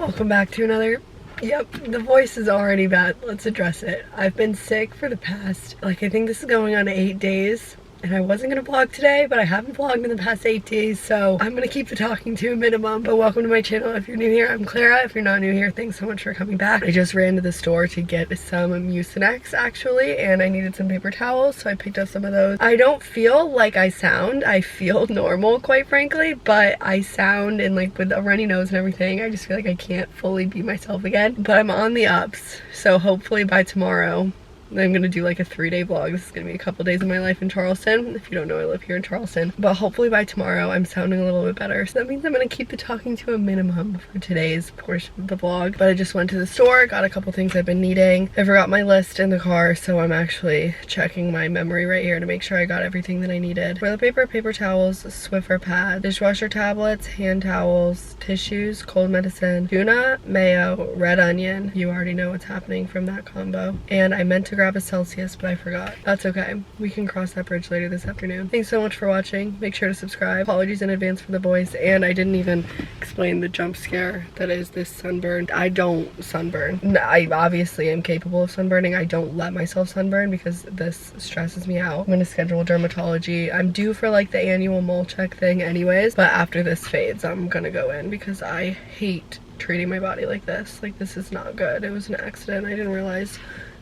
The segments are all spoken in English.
Welcome back to another. Yep, the voice is already bad. Let's address it. I've been sick for the past, I think this is going on 8 days. And I wasn't gonna vlog today, but I haven't vlogged in the past 8 days, so I'm gonna keep the talking to a minimum. But welcome to my channel. If you're new here, I'm Clara. If you're not new here, thanks so much for coming back. I just ran to the store to get some Mucinex actually, and I needed some paper towels, so I picked up some of those. I don't feel like I sound. I feel normal, quite frankly, but I sound, and like with a runny nose and everything, I just feel like I can't fully be myself again. But I'm on the ups, so hopefully by tomorrow I'm gonna do like a 3-day vlog. This is gonna be a couple days of my life in Charleston. If you don't know, I live here in Charleston. But hopefully by tomorrow I'm sounding a little bit better. So that means I'm gonna keep the talking to a minimum for today's portion of the vlog. But I just went to the store, got a couple things I've been needing. I forgot my list in the car, so I'm actually checking my memory right here to make sure I got everything that I needed. Toilet paper, paper towels, Swiffer pad, dishwasher tablets, hand towels, tissues, cold medicine, tuna, mayo, red onion. You already know what's happening from that combo. And I meant to grab a Celsius, but I forgot. That's okay. We can cross that bridge later this afternoon. Thanks so much for watching. Make sure to subscribe. Apologies in advance for the voice, and I didn't even explain the jump scare that is this sunburn. I don't sunburn. I obviously am capable of sunburning. I don't let myself sunburn because this stresses me out. I'm gonna schedule dermatology. I'm due for like the annual mole check thing anyways, but after this fades, I'm gonna go in because I hate treating my body like this. Like, this is not good. It was an accident. I didn't realize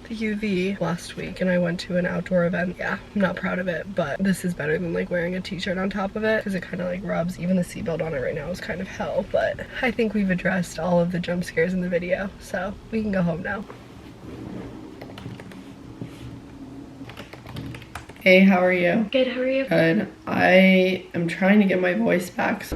the UV last week, and I went to an outdoor event. Yeah, I'm not proud of it, but this is better than like wearing a t-shirt on top of it because it kind of like rubs. Even the seatbelt on it right now is kind of hell, but I think we've addressed all of the jump scares in the video, so we can go home now. Hey, how are you? Good, how are you? Good. I am trying to get my voice back.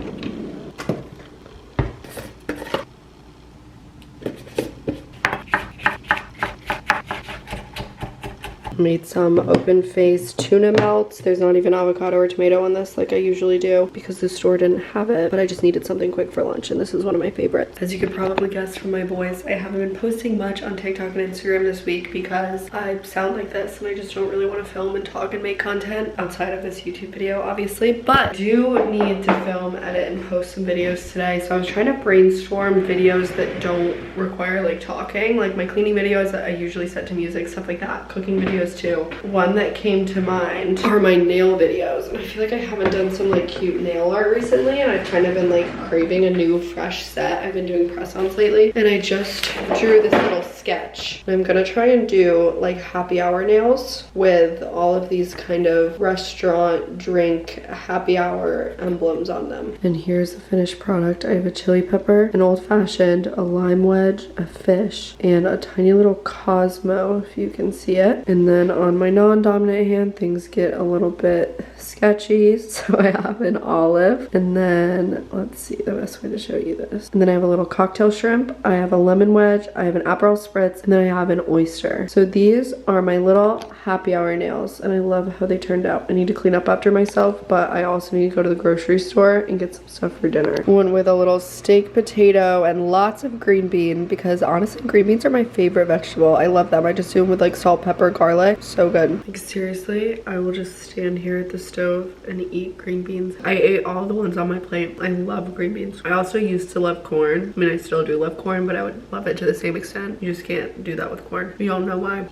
Made some open-faced tuna melts. There's not even avocado or tomato on this like I usually do because the store didn't have it, but I just needed something quick for lunch, and this is one of my favorites. As you could probably guess from my voice, I haven't been posting much on TikTok and Instagram this week because I sound like this and I just don't really want to film and talk and make content outside of this YouTube video, obviously, but I do need to film, edit, and post some videos today. So I was trying to brainstorm videos that don't require like talking, like my cleaning videos that I usually set to music, stuff like that, cooking videos too. One that came to mind are my nail videos, and I feel like I haven't done some like cute nail art recently, and I've kind of been like craving a new fresh set. I've been doing press-ons lately, and I just drew this little sketch. I'm gonna try and do like happy hour nails with all of these kind of restaurant drink happy hour emblems on them. And here's the finished product. I have a chili pepper, an old-fashioned, a lime wedge, a fish, and a tiny little Cosmo, if you can see it. And then on my non-dominant hand, things get a little bit sketchy, so I have an olive, and then let's see the best way to show you this. And then I have a little cocktail shrimp, I have a lemon wedge, I have an Aperol spritz, and then I have an oyster. So these are my little happy hour nails, and I love how they turned out. I need to clean up after myself, but I also need to go to the grocery store and get some stuff for dinner. One with a little steak potato and lots of green bean, because honestly green beans are my favorite vegetable. I love them. I just do them with like salt, pepper, garlic. So good. Like, seriously, I will just stand here at the stove and eat green beans. I ate all the ones on my plate. I love green beans. I also used to love corn. I mean, I still do love corn, but I would love it to the same extent. You just can't do that with corn. You all know why.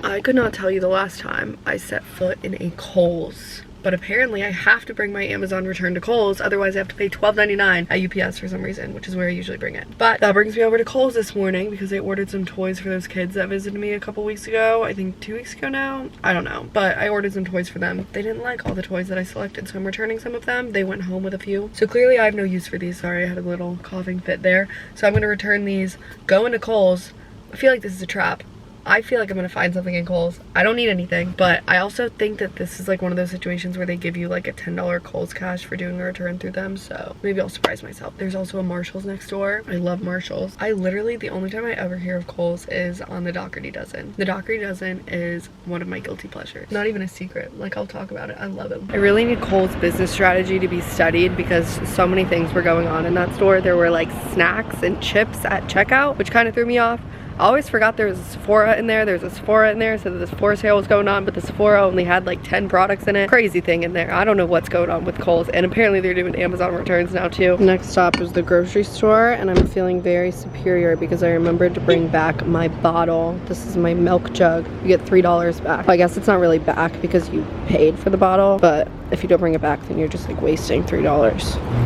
I could not tell you the last time I set foot in a Kohl's, but apparently I have to bring my Amazon return to Kohl's, otherwise I have to pay $12.99 at UPS for some reason, which is where I usually bring it. But that brings me over to Kohl's this morning because I ordered some toys for those kids that visited me a couple weeks ago. I think 2 weeks ago now? I don't know. But I ordered some toys for them. They didn't like all the toys that I selected, so I'm returning some of them. They went home with a few. So clearly I have no use for these. Sorry, I had a little coughing fit there. So I'm gonna return these, go into Kohl's. I feel like this is a trap. I feel like I'm gonna find something in Kohl's. I don't need anything, but I also think that this is like one of those situations where they give you like a $10 Kohl's cash for doing a return through them, so maybe I'll surprise myself. There's also a Marshall's next door. I love Marshall's. I literally, the only time I ever hear of Kohl's is on the Doherty Dozen. The Doherty Dozen is one of my guilty pleasures. Not even a secret. Like, I'll talk about it. I love them. I really need Kohl's business strategy to be studied because so many things were going on in that store. There were like snacks and chips at checkout, which kind of threw me off. I always forgot there was a Sephora in there. There's a Sephora in there, so the Sephora sale was going on, but the Sephora only had like 10 products in it. Crazy thing in there. I don't know what's going on with Kohl's, and apparently they're doing Amazon returns now too. Next stop is the grocery store, and I'm feeling very superior because I remembered to bring back my bottle. This is my milk jug. You get $3 back. Well, I guess it's not really back because you paid for the bottle, but if you don't bring it back, then you're just like wasting $3.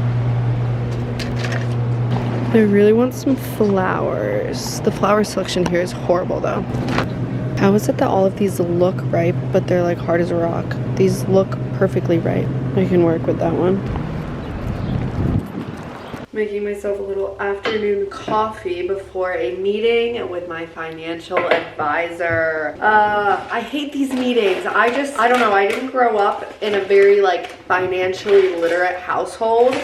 I really want some flowers. The flower selection here is horrible though. How is it that all of these look ripe, but they're like hard as a rock? These look perfectly ripe. I can work with that one. Making myself a little afternoon coffee before a meeting with my financial advisor. I hate these meetings. I don't know, I didn't grow up in a very like financially literate household.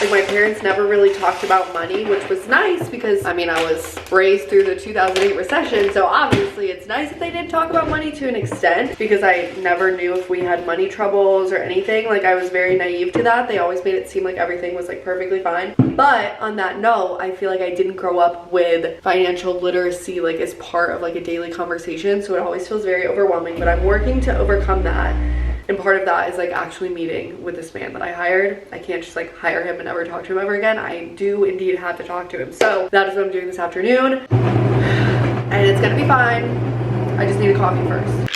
Like my parents never really talked about money, which was nice because I mean I was raised through the 2008 recession, so obviously it's nice that they did talk about money to an extent because I never knew if we had money troubles or anything. Like I was very naive to that. They always made it seem like everything was like perfectly fine. But on that note, I feel like I didn't grow up with financial literacy like as part of like a daily conversation, so it always feels very overwhelming, but I'm working to overcome that. And part of that is like actually meeting with this man that I hired. I can't just like hire him and never talk to him ever again. I do indeed have to talk to him. So that is what I'm doing this afternoon. And it's gonna be fine. I just need a coffee first.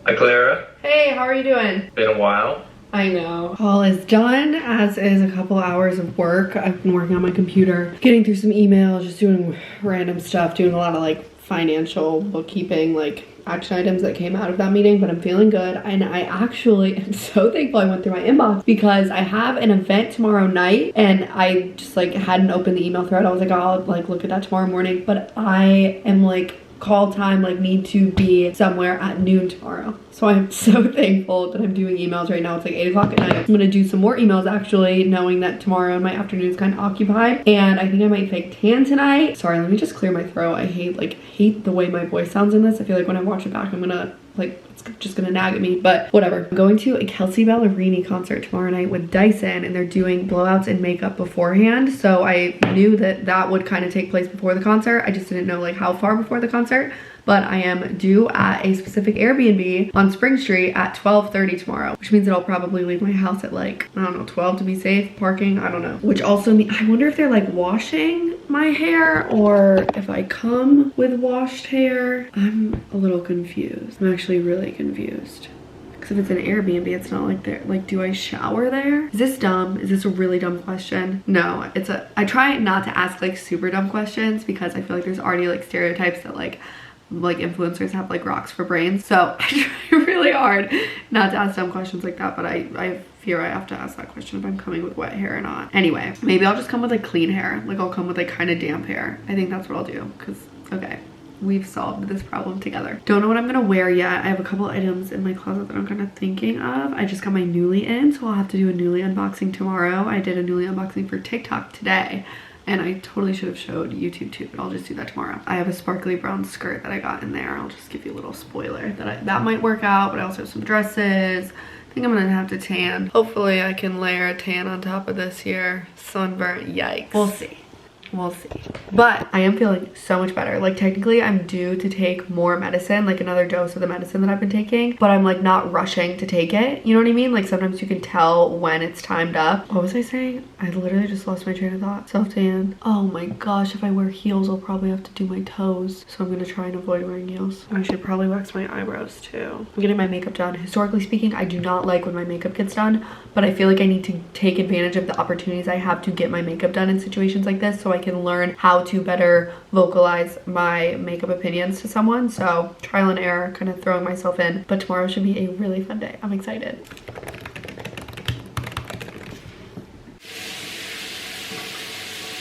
Hi Clara. Hey, how are you doing? Been a while. I know. Call is done, as is a couple hours of work. I've been working on my computer, getting through some emails, just doing random stuff, doing a lot of like financial bookkeeping, like action items that came out of that meeting, but I'm feeling good. And I actually am so thankful I went through my inbox because I have an event tomorrow night and I just like hadn't opened the email thread. I was like, oh, I'll like look at that tomorrow morning, but I am like call time, like need to be somewhere at noon tomorrow. So I'm so thankful that I'm doing emails right now. It's like 8 o'clock at night. I'm gonna do some more emails actually, knowing that tomorrow my afternoon is kind of occupied. And I think I might fake tan tonight. Sorry, let me just clear my throat. I hate the way my voice sounds in this. I feel like when I watch it back, I'm gonna like, it's just gonna nag at me, but whatever. I'm going to a Kelsea Ballerini concert tomorrow night with Dyson, and they're doing blowouts and makeup beforehand. So I knew that that would kind of take place before the concert. I just didn't know like how far before the concert. But I am due at a specific Airbnb on Spring Street at 12:30 tomorrow, which means that I'll probably leave my house at like, I don't know, 12 to be safe, parking, I don't know. Which also means, I wonder if they're like washing my hair or if I come with washed hair. I'm a little confused. I'm actually really confused. Because if it's an Airbnb, it's not like they're like, do I shower there? Is this dumb? Is this a really dumb question? No, I try not to ask like super dumb questions because I feel like there's already like stereotypes that like influencers have like rocks for brains. So I try really hard not to ask dumb questions like that, but I fear I have to ask that question if I'm coming with wet hair or not. Anyway, maybe I'll just come with like clean hair. Like I'll come with like kind of damp hair. I think that's what I'll do because, okay, we've solved this problem together. Don't know what I'm gonna wear yet. I have a couple items in my closet that I'm kind of thinking of. I just got my Nuuly in, so I'll have to do a Nuuly unboxing tomorrow. I did a Nuuly unboxing for TikTok today. And I totally should have showed YouTube too, but I'll just do that tomorrow. I have a sparkly brown skirt that I got in there. I'll just give you a little spoiler that might work out, but I also have some dresses. I think I'm gonna have to tan. Hopefully I can layer a tan on top of this here. Sunburnt, yikes. We'll see. We'll see. But I am feeling so much better. Like technically I'm due to take more medicine, like another dose of the medicine that I've been taking, but I'm like not rushing to take it. You know what I mean? Like sometimes you can tell when it's timed up. What was I saying? I literally just lost my train of thought. Self-tan. Oh my gosh, if I wear heels, I'll probably have to do my toes. So I'm gonna try and avoid wearing heels. I should probably wax my eyebrows too. I'm getting my makeup done. Historically speaking, I do not like when my makeup gets done, but I feel like I need to take advantage of the opportunities I have to get my makeup done in situations like this so I can learn how to better vocalize my makeup opinions to someone. So trial and error, kind of throwing myself in, but tomorrow should be a really fun day. I'm excited.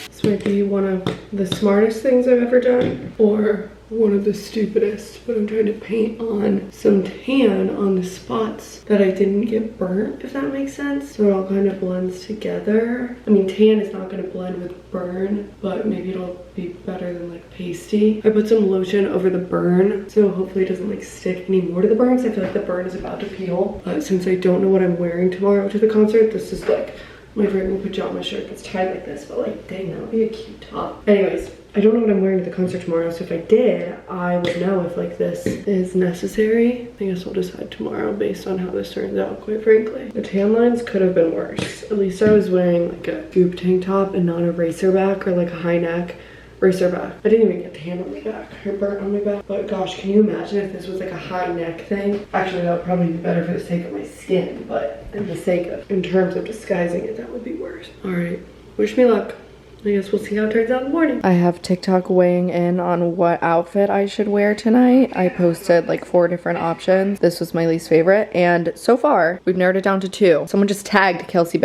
This might be one of the smartest things I've ever done, or one of the stupidest, but I'm trying to paint on some tan on the spots that I didn't get burnt, if that makes sense. So it all kind of blends together. I mean, tan is not gonna blend with burn, but maybe it'll be better than like pasty. I put some lotion over the burn, so hopefully it doesn't like stick anymore to the burn, because I feel like the burn is about to peel. But since I don't know what I'm wearing tomorrow to the concert, this is like my regular pajama shirt that's tied like this, but like, dang, that would be a cute top. Anyways, I don't know what I'm wearing to the concert tomorrow, so if I did, I would know if like this is necessary. I guess we'll decide tomorrow based on how this turns out, quite frankly. The tan lines could have been worse. At least I was wearing like a scoop tank top and not a racer back or like a high neck racer back. I didn't even get tan on my back or burnt on my back. But gosh, can you imagine if this was like a high neck thing? Actually, that would probably be better for the sake of my skin, but in terms of disguising it, that would be worse. All right, wish me luck. I guess we'll see how it turns out in the morning. I have TikTok weighing in on what outfit I should wear tonight. I posted like 4 different options. This was my least favorite, and so far we've narrowed it down to 2. Someone just tagged Kelsea.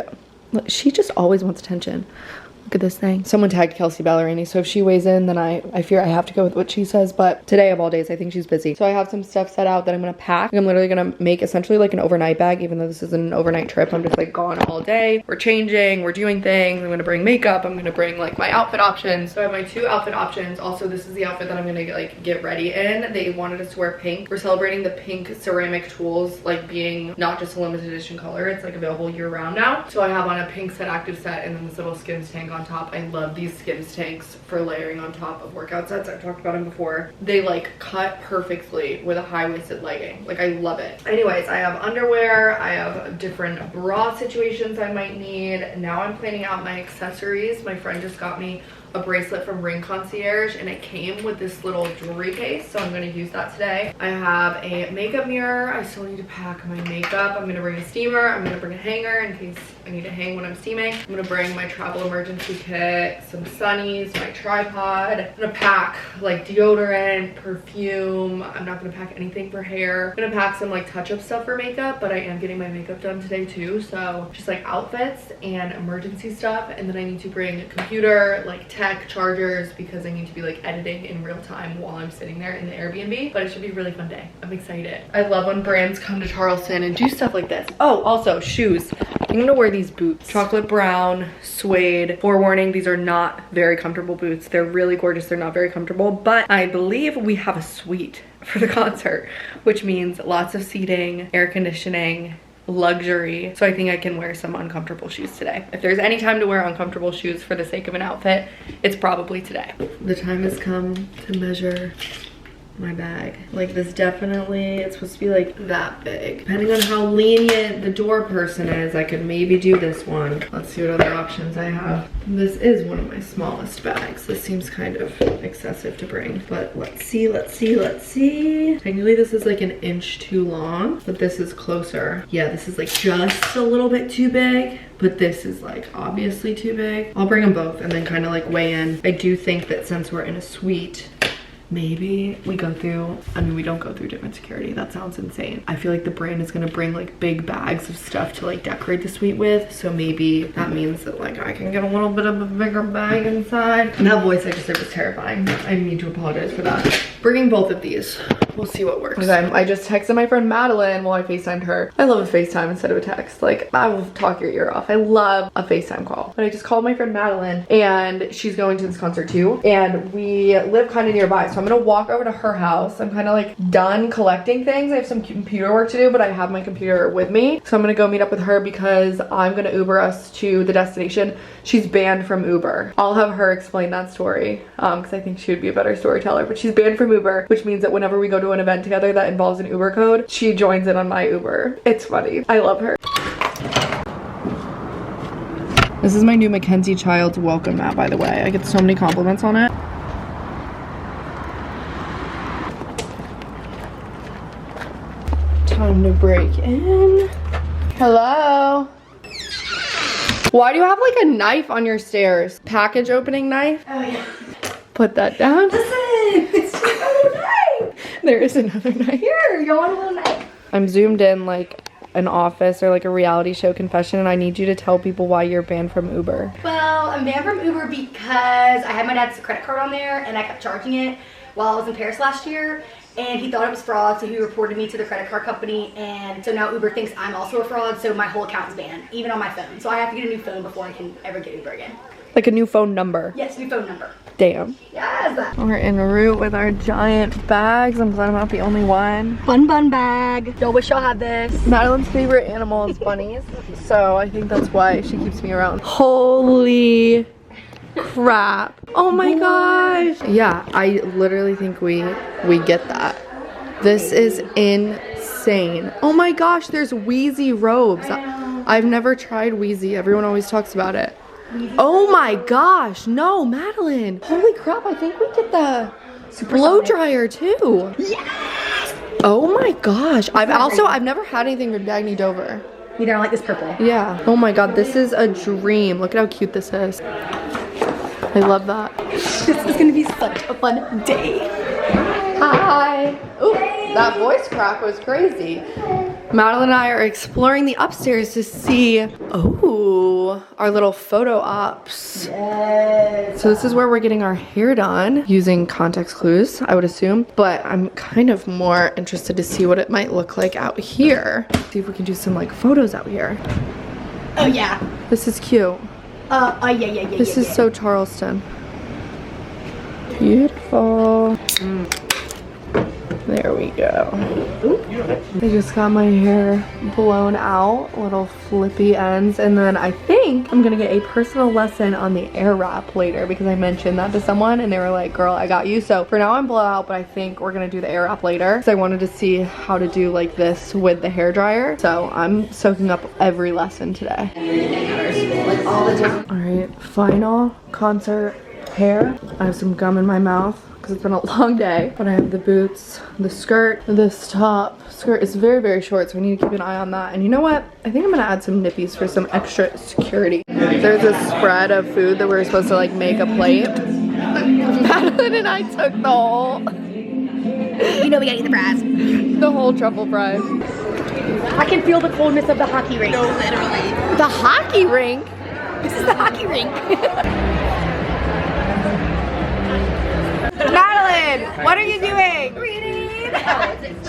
Look, she just always wants attention. Look at this thing. Someone tagged Kelsea Ballerini, so if she weighs in, then I fear I have to go with what she says, but today of all days, I think she's busy. So I have some stuff set out that I'm gonna pack. I'm literally gonna make essentially like an overnight bag, even though this isn't an overnight trip. I'm just like gone all day. We're changing, we're doing things. I'm gonna bring makeup. I'm gonna bring like my outfit options. So I have my 2 outfit options. Also, this is the outfit that I'm gonna like get ready in. They wanted us to wear pink. We're celebrating the pink ceramic tools like being not just a limited edition color. It's like available year round now. So I have on a pink set active set and then this little Skims tank on top. I love these Skims tanks for layering on top of workout sets. I've talked about them before. They like cut perfectly with a high-waisted legging. Like, I love it. Anyways, I have underwear. I have different bra situations I might need. Now I'm planning out my accessories. My friend just got me a bracelet from Ring Concierge and it came with this little jewelry case, so I'm going to use that today. I have a makeup mirror. I still need to pack my makeup. I'm going to bring a steamer. I'm going to bring a hanger in case I need to hang when I'm steaming. I'm going to bring my travel emergency kit, some sunnies, my tripod. I'm going to pack like deodorant, perfume. I'm not going to pack anything for hair. I'm going to pack some like touch-up stuff for makeup, but I am getting my makeup done today too, so just like outfits and emergency stuff. And then I need to bring a computer, like tech, chargers, because I need to be like editing in real time while I'm sitting there in the Airbnb. But it should be a really fun day. I'm excited. I love when brands come to Charleston and do stuff like this. Oh, also shoes. I'm gonna wear these boots. Chocolate brown, suede. Forewarning, these are not very comfortable boots. They're really gorgeous. They're not very comfortable, but I believe we have a suite for the concert, which means lots of seating, air conditioning, luxury. So I think I can wear some uncomfortable shoes today. If there's any time to wear uncomfortable shoes for the sake of an outfit, it's probably today. The time has come to measure my bag. Like, this definitely, it's supposed to be like that big. Depending on how lenient the door person is, I could maybe do this one. Let's see what other options I have. This is one of my smallest bags. This seems kind of excessive to bring, but let's see. Technically this is like an inch too long, but this is closer. Yeah, this is like just a little bit too big, but this is like obviously too big. I'll bring them both and then kind of like weigh in. I do think that since we're in a suite, maybe we go through, I mean, we don't go through different security. That sounds insane. I feel like the brand is gonna bring like big bags of stuff to like decorate the suite with. So maybe that means that like I can get a little bit of a bigger bag inside. And that voice I just did was terrifying. I need to apologize for that. Bringing both of these. We'll see what works. Okay, I just texted my friend Madeline while I FaceTimed her. I love a FaceTime instead of a text. Like, I will talk your ear off. I love a FaceTime call. But I just called my friend Madeline and she's going to this concert too. And we live kind of nearby. So I'm gonna walk over to her house. I'm kind of like done collecting things. I have some computer work to do, but I have my computer with me. So I'm gonna go meet up with her because I'm gonna Uber us to the destination. She's banned from Uber. I'll have her explain that story because I think she would be a better storyteller. But she's banned from Uber, which means that whenever we go to an event together that involves an Uber code, she joins in on my Uber. It's funny. I love her. This is my new Mackenzie Child's welcome mat, by the way. I get so many compliments on it. Time to break in. Hello. Why do you have like a knife on your stairs? Package opening knife? Oh yeah. Put that down. Listen, it's just a little knife. There is another knife. Here, you want a little knife? I'm zoomed in like an office or like a reality show confession, and I need you to tell people why you're banned from Uber. Well, I'm banned from Uber because I had my dad's credit card on there and I kept charging it while I was in Paris last year. and he thought it was fraud, so he reported me to the credit card company, and so now Uber thinks I'm also a fraud, so my whole account is banned, even on my phone. So I have to get a new phone before I can ever get Uber again. Like a new phone number? Yes, new phone number. Damn. Yes. We're en route with our giant bags. I'm glad I'm not the only one. Fun bun bag. Y'all wish y'all had this. Madeline's favorite animal is bunnies, so I think that's why she keeps me around. Holy crap. Oh my gosh. Yeah, I literally think we get that. This is insane. Oh my gosh, there's Wheezy robes. I've never tried Wheezy. Everyone always talks about it. Oh my gosh, no, Madeline. Holy crap, I think we get the blow dryer too. Yes! Oh my gosh. I've never had anything from Dagny Dover. Neither. I like this purple. Yeah. Oh my god, this is a dream. Look at how cute this is. I love that. This is gonna be such a fun day. Hi. Ooh, that voice crack was crazy. Madeline and I are exploring the upstairs to see, our little photo ops. Yes. So this is where we're getting our hair done using context clues, I would assume. But I'm kind of more interested to see what it might look like out here. See if we can do some like photos out here. Oh yeah. This is cute. Yeah. This is so Charleston. Beautiful. There we go. I just got my hair blown out, little flippy ends, and then I think I'm gonna get a personal lesson on the air wrap later because I mentioned that to someone and they were like, girl, I got you. So for now I'm blown out, but I think we're gonna do the air wrap later because I wanted to see how to do like this with the hair dryer. So I'm soaking up every lesson today. All right, final concert hair. I have some gum in my mouth because it's been a long day, but I have the boots, the skirt, this top. Skirt is very, very short, so I need to keep an eye on that. And you know what? I think I'm gonna add some nippies for some extra security. There's a spread of food that we were supposed to like make a plate. Madeline and I took the whole, You know we gotta eat the fries. the whole truffle fries. I can feel the coldness of the hockey rink. No, literally. The hockey rink? This is the hockey rink. Madeline, what are you doing? Reading.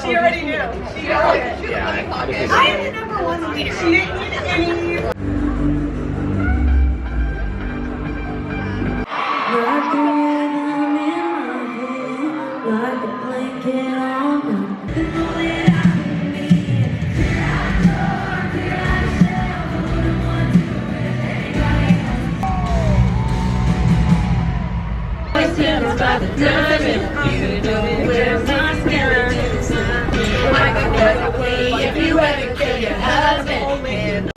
She already knew. She already knew. I am the #1 reader. She didn't need any.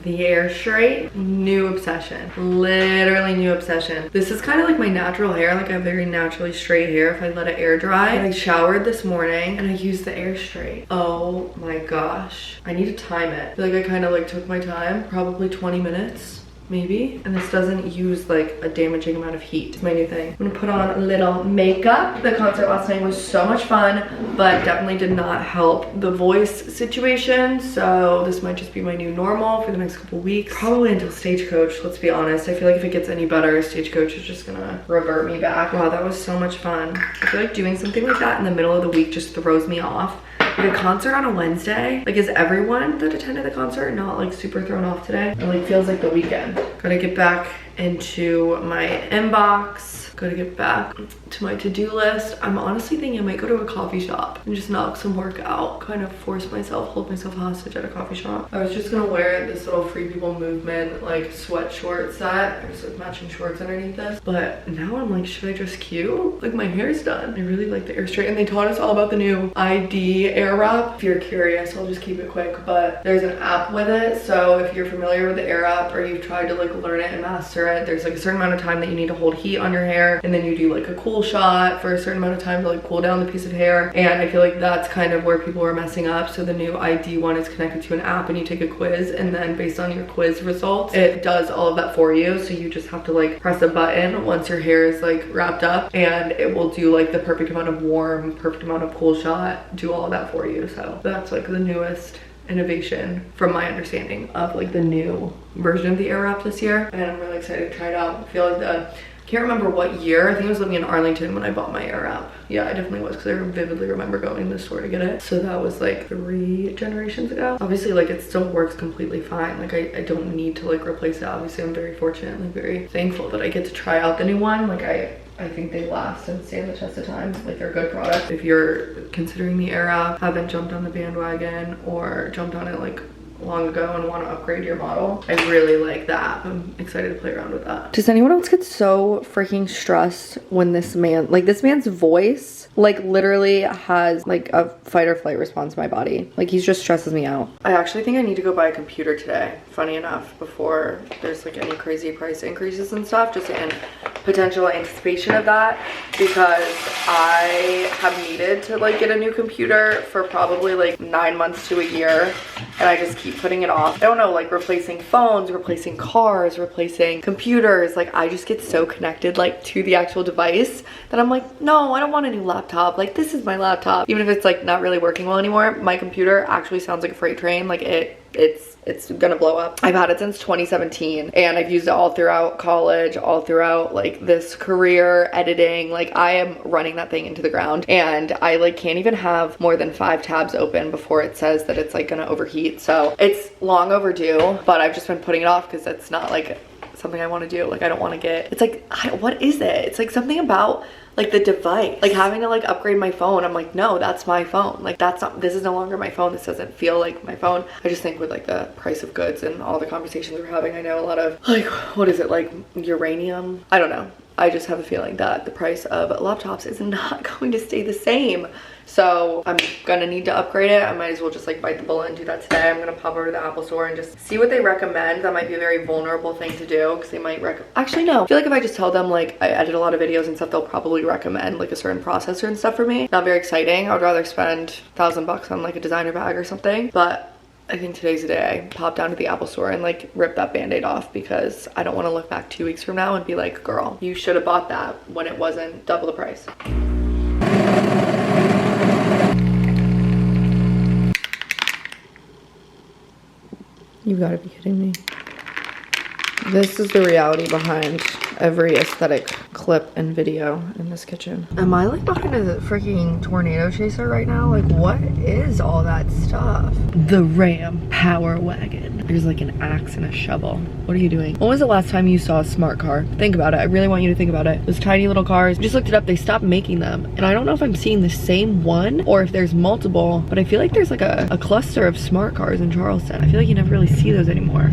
The air straight, new obsession. Literally new obsession. This is kind of like my natural hair, like I have very naturally straight hair if I let it air dry. But I showered this morning and I used the air straight. Oh my gosh. I need to time it. I feel like I kind of like took my time, probably 20 minutes. Maybe, and this doesn't use like a damaging amount of heat. It's my new thing. I'm gonna put on a little makeup. The concert last night was so much fun, but definitely did not help the voice situation, so this might just be my new normal for the next couple weeks, probably until Stagecoach. Let's be honest, I feel like if it gets any better, Stagecoach is just gonna revert me back. Wow, that was so much fun. I feel like doing something like that in the middle of the week just throws me off. Like a concert on a Wednesday, like is everyone that attended the concert not like super thrown off today? It like feels like the weekend. Gotta get back into my inbox. Gotta get back to my to-do list. I'm honestly thinking I might go to a coffee shop and just knock some work out. Kind of force myself, hold myself hostage at a coffee shop. I was just gonna wear this little Free People Movement like sweat short set. There's like matching shorts underneath this. But now I'm like, should I dress cute? Like my hair's done. I really like the air straight. And they taught us all about the new ID air wrap. If you're curious, I'll just keep it quick. But there's an app with it. So if you're familiar with the air wrap or you've tried to like learn it and master it, there's like a certain amount of time that you need to hold heat on your hair. And then you do like a cool shot for a certain amount of time to like cool down the piece of hair. And I feel like that's kind of where people are messing up. So the new ID one is connected to an app and you take a quiz, and then based on your quiz results, it does all of that for you. So you just have to like press a button once your hair is like wrapped up, and it will do like the perfect amount of warm, perfect amount of cool shot, do all of that for you. So that's like the newest innovation from my understanding of like the new version of the air wrap this year, and I'm really excited to try it out. I feel like the can't remember what year. I think I was living in Arlington when I bought my air app. Yeah, I definitely was, because I vividly remember going to the store to get it. So that was like 3 generations ago. Obviously, like, it still works completely fine. Like, I don't need to like replace it. Obviously, I'm very fortunate, like very thankful that I get to try out the new one. Like, I think they last and stand the test of time. Like, they're a good product. If you're considering the air app, haven't jumped on the bandwagon or jumped on it like long ago and want to upgrade your model, I really like that. I'm excited to play around with that. Does anyone else get so freaking stressed when this man's voice like literally has like a fight or flight response in my body? Like, he just stresses me out. I actually think I need to go buy a computer today, funny enough, before there's like any crazy price increases and stuff, just in potential anticipation of that, because I have needed to like get a new computer for probably like 9 months to a year, and I just keep putting it off. I don't know, like replacing phones, replacing cars, replacing computers. Like, I just get so connected like to the actual device that I'm like, no, I don't want a new laptop. Like, this is my laptop. Even if it's like not really working well anymore, my computer actually sounds like a freight train. Like, it's gonna blow up. I've had it since 2017 and I've used it all throughout college, all throughout like this career, editing. Like, I am running that thing into the ground, and I like can't even have more than 5 tabs open before it says that it's like gonna overheat. So it's long overdue, but I've just been putting it off because it's not like something I want to do. Like, I don't want to get, it's like, what is it? It's like something about like the device, like having to like upgrade my phone. I'm like, no, that's my phone. Like, that's not, this is no longer my phone. This doesn't feel like my phone. I just think with like the price of goods and all the conversations we're having, I know a lot of like, what is it, like uranium? I don't know. I just have a feeling that the price of laptops is not going to stay the same. So I'm gonna need to upgrade it. I might as well just like bite the bullet and do that today. I'm gonna pop over to the Apple store and just see what they recommend. That might be a very vulnerable thing to do, because they might actually no. I feel like if I just tell them like I edit a lot of videos and stuff, they'll probably recommend like a certain processor and stuff for me. Not very exciting. I would rather spend $1,000 on like a designer bag or something. But I think today's the day I pop down to the Apple store and like rip that band-aid off, because I don't want to look back 2 weeks from now and be like, girl, you should have bought that when it wasn't double the price. You've got to be kidding me. This is the reality behind every aesthetic clip and video in this kitchen. Am I like behind a freaking tornado chaser right now? Like, what is all that stuff? The Ram Power Wagon. There's like an axe and a shovel. What are you doing? When was the last time you saw a smart car? Think about it. I really want you to think about it. Those tiny little cars. I just looked it up. They stopped making them. And I don't know if I'm seeing the same one or if there's multiple, but I feel like there's like a cluster of smart cars in Charleston. I feel like you never really see those anymore.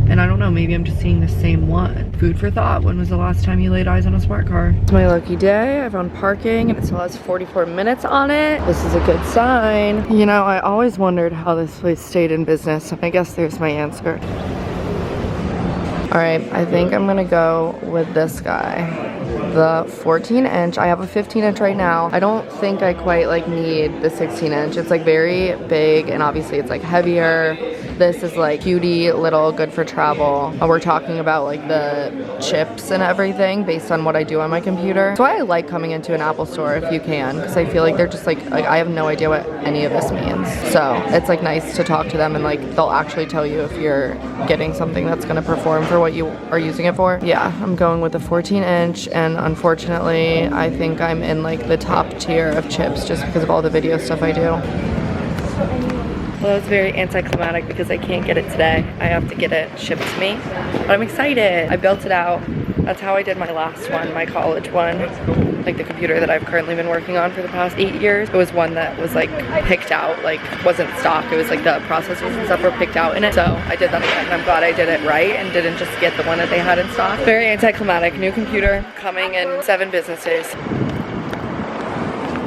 And I don't know, maybe I'm just seeing the same one. Food for thought. When was the last time you laid eyes on a smart car? It's my lucky day. I found parking and it still has 44 minutes on it. This is a good sign. You know, I always wondered how this place stayed in business, and I guess there's my answer. All right, I think I'm gonna go with this guy. The 14-inch. I have a 15-inch right now. I don't think I quite like need the 16-inch. It's like very big, and obviously it's like heavier. This is like cutie little, good for travel. We're talking about like the chips and everything based on what I do on my computer. That's why I like coming into an Apple store if you can, because I feel like they're just like I have no idea what any of this means. So it's like nice to talk to them, and like they'll actually tell you if you're getting something that's gonna perform for what you are using it for. Yeah, I'm going with the 14-inch, and unfortunately I think I'm in like the top tier of chips just because of all the video stuff I do. Well, it's very anticlimactic because I can't get it today. I have to get it shipped to me, but I'm excited. I built it out. That's how I did my last one, my college one. Like the computer that I've currently been working on for the past 8 years. It was one that was like picked out, like wasn't stock. It was like the processors and stuff were picked out in it. So I did that again, and I'm glad I did it right and didn't just get the one that they had in stock. Very anticlimactic. New computer coming in 7 business days.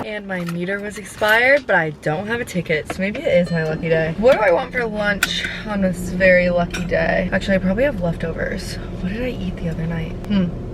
And my meter was expired, but I don't have a ticket, so maybe it is my lucky day. What do I want for lunch on this very lucky day? Actually, I probably have leftovers. What did I eat the other night?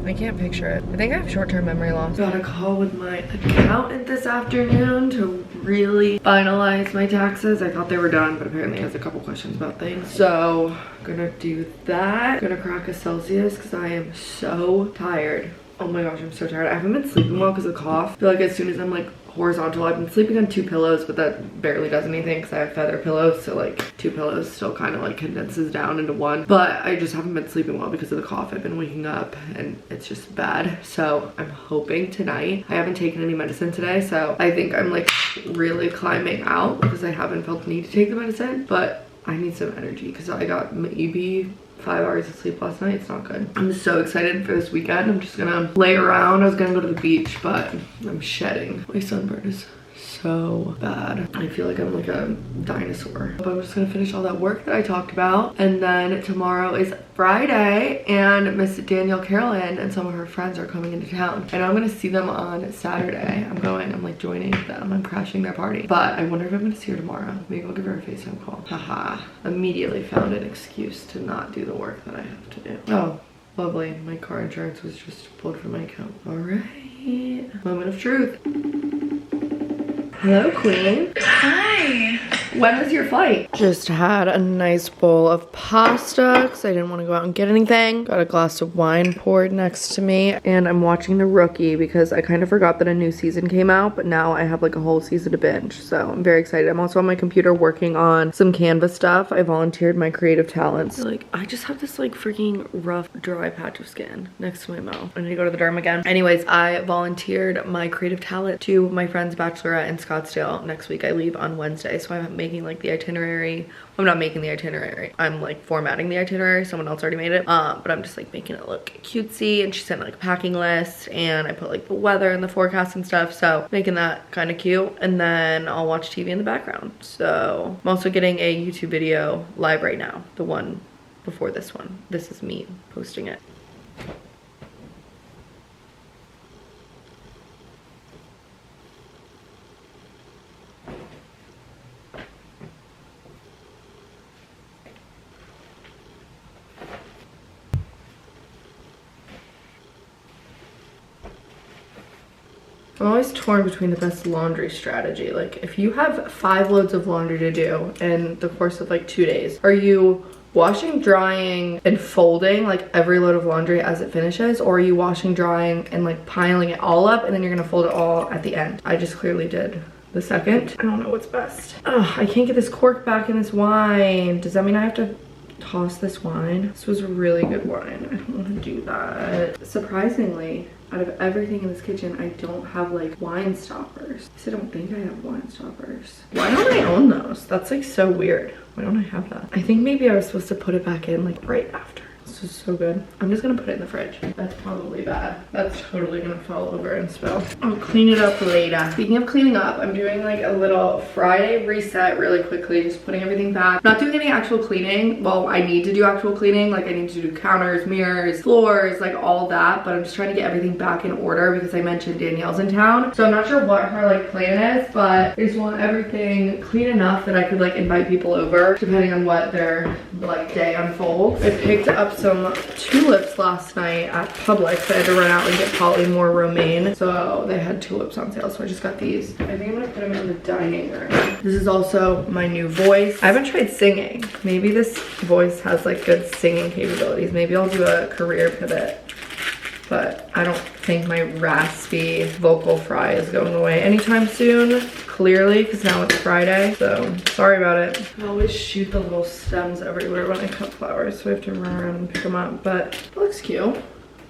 I can't picture it. I think I have short-term memory loss. Got a call with my accountant this afternoon to really finalize my taxes. I thought they were done, but apparently he has a couple questions about things. So, gonna do that. Gonna crack a Celsius because I am so tired. Oh my gosh, I'm so tired. I haven't been sleeping well because of cough. I feel like as soon as I'm like horizontal. I've been sleeping on 2 pillows, but that barely does anything because I have feather pillows, so like 2 pillows still kind of like condenses down into 1. But I just haven't been sleeping well because of the cough. I've been waking up and it's just bad. So I'm hoping tonight. I haven't taken any medicine today, so I think I'm like really climbing out because I haven't felt the need to take the medicine, but I need some energy because I got maybe 5 hours of sleep last night. It's not good. I'm so excited for this weekend. I'm just gonna lay around. I was gonna go to the beach, but I'm shedding. My sunburn is so bad. I feel like I'm like a dinosaur. But I'm just gonna finish all that work that I talked about. And then tomorrow is Friday and Miss Danielle Carolyn and some of her friends are coming into town. And I'm gonna see them on Saturday. I'm like joining them. I'm crashing their party. But I wonder if I'm gonna see her tomorrow. Maybe I'll give her a FaceTime call. Haha. Immediately found an excuse to not do the work that I have to do. Oh, lovely. My car insurance was just pulled from my account. All right. Moment of truth. Hello, Queen. Hi. When was your flight? Just had a nice bowl of pasta because I didn't want to go out and get anything. Got a glass of wine poured next to me. And I'm watching The Rookie because I kind of forgot that a new season came out, but now I have like a whole season to binge. So I'm very excited. I'm also on my computer working on some Canva stuff. I volunteered my creative talents. Like, I just have this like freaking rough, dry patch of skin next to my mouth. I need to go to the derm again. Anyways, I volunteered my creative talent to my friend's bachelorette in Scottsdale. Next week I leave on Wednesday, so I'm making like the itinerary. I'm not making the itinerary. I'm like formatting the itinerary. Someone else already made it. But I'm just like making it look cutesy, and she sent like a packing list, and I put like the weather and the forecast and stuff. So making that kind of cute, and then I'll watch TV in the background. So I'm also getting a YouTube video live right now. The one before this one. This is me posting it. I'm always torn between the best laundry strategy. Like, if you have 5 loads of laundry to do in the course of like 2 days, are you washing, drying, and folding like every load of laundry as it finishes, or are you washing, drying, and like piling it all up and then you're gonna fold it all at the end? I just clearly did the second. I don't know what's best. Oh, I can't get this cork back in this wine. Does that mean I have to toss this wine? This was really good wine. I don't want to do that. Surprisingly, out of everything in this kitchen, I don't have like wine stoppers. I don't think I have wine stoppers. Why don't I own those? That's like so weird. Why don't I have that? I think maybe I was supposed to put it back in like right after. This is so good. I'm just gonna put it in the fridge. That's probably bad. That's totally gonna fall over and spill. I'll clean it up later. Speaking of cleaning up, I'm doing like a little Friday reset really quickly, just putting everything back. Not doing any actual cleaning. Well, I need to do actual cleaning. Like, I need to do counters, mirrors, floors, like all that, but I'm just trying to get everything back in order because I mentioned Danielle's in town. So I'm not sure what her like plan is, but I just want everything clean enough that I could like invite people over depending on what their like day unfolds. I picked up some tulips last night at Publix. I had to run out and get polymore romaine, so they had tulips on sale, so I just got these. I think I'm gonna put them in the dining room. This is also my new voice. I haven't tried singing. Maybe this voice has like good singing capabilities. Maybe I'll do a career pivot, but I don't think my raspy vocal fry is going away anytime soon, clearly, because now it's Friday, so sorry about it. I always shoot the little stems everywhere when I cut flowers, so I have to run around and pick them up, but it looks cute.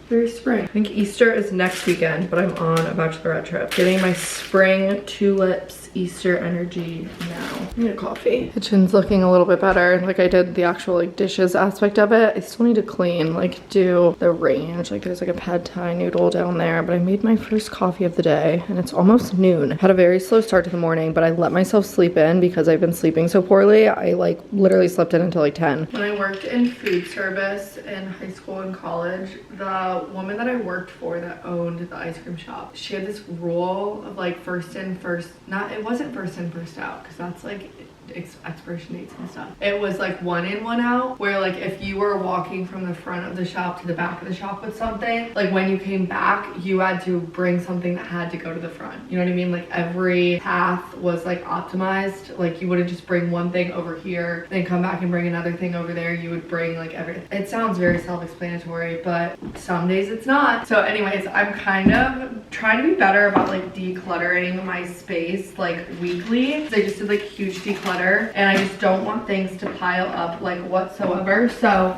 Very spring. I think Easter is next weekend, but I'm on a bachelorette trip. Getting my spring tulips Easter energy now. I need a coffee. Kitchen's looking a little bit better. Like, I did the actual like dishes aspect of it. I still need to clean, like do the range. Like, there's like a pad thai noodle down there, but I made my first coffee of the day and it's almost noon. Had a very slow start to the morning, but I let myself sleep in because I've been sleeping so poorly. I like literally slept in until like 10. When I worked in food service in high school and college, the woman that I worked for that owned the ice cream shop, she had this rule of like first in, first, not, it wasn't first in, first out, because that's like expiration dates and stuff. It was like 1 in, 1 out, where like if you were walking from the front of the shop to the back of the shop with something, like when you came back, you had to bring something that had to go to the front. You know what I mean? Like every path was like optimized. Like you wouldn't just bring one thing over here, then come back and bring another thing over there. You would bring like everything. It sounds very self-explanatory, but some days it's not. So anyways, I'm kind of trying to be better about like decluttering my space like weekly. I just did like huge declutter and I just don't want things to pile up like whatsoever. So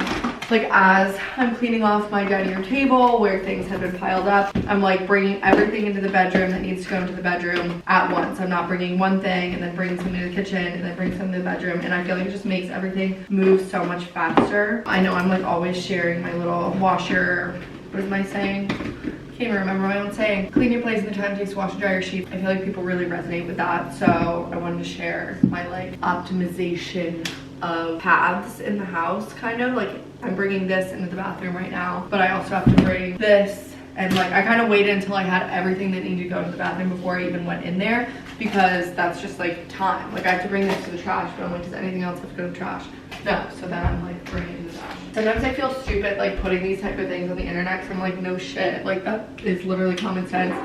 like as I'm cleaning off my dining room table where things have been piled up, I'm like bringing everything into the bedroom that needs to go into the bedroom at once. I'm not bringing one thing and then bringing something to the kitchen and then bringing something to the bedroom, and I feel like it just makes everything move so much faster. I know I'm like always sharing my little washer, what is my saying? Can't even remember my own saying. Clean your place in the time it takes to wash and dry your sheets. I feel like people really resonate with that, so I wanted to share my like optimization of paths in the house, kind of like I'm bringing this into the bathroom right now, but I also have to bring this, and like I kind of waited until I had everything that needed to go to the bathroom before I even went in there, because that's just like time. Like I have to bring this to the trash, but I'm like, does anything else have to go to the trash? No, so then I'm like bringing it to the trash. Sometimes I feel stupid like putting these type of things on the internet because I'm like, no shit, like that is literally common sense.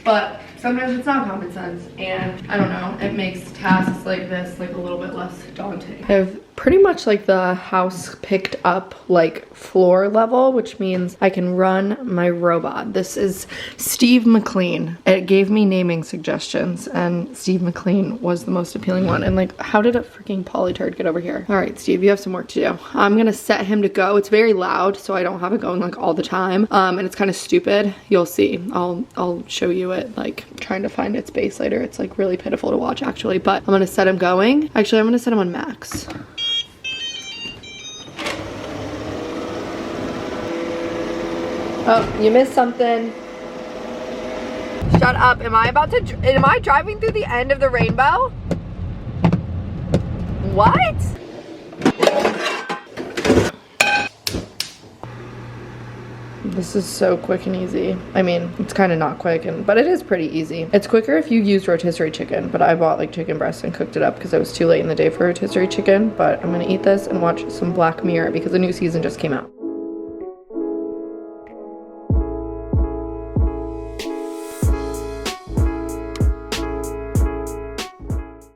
But sometimes it's not common sense, and I don't know, it makes tasks like this like a little bit less daunting. I have pretty much like the house picked up like floor level, which means I can run my robot. This is Steve McClean. It gave me naming suggestions and Steve McClean was the most appealing one. And like, how did a freaking polyturd get over here? All right, Steve, you have some work to do. I'm gonna set him to go. It's very loud, so I don't have it going like all the time. And it's kind of stupid. You'll see. I'll show you it, like trying to find its base later. It's like really pitiful to watch actually, but I'm gonna set him going. Actually, I'm gonna set him on max. Oh, you missed something. Shut up. Am I driving through the end of the rainbow? What? This is so quick and easy. I mean, it's kind of not quick, but it is pretty easy. It's quicker if you use rotisserie chicken, but I bought like chicken breast and cooked it up because it was too late in the day for rotisserie chicken. But I'm gonna eat this and watch some Black Mirror because the new season just came out.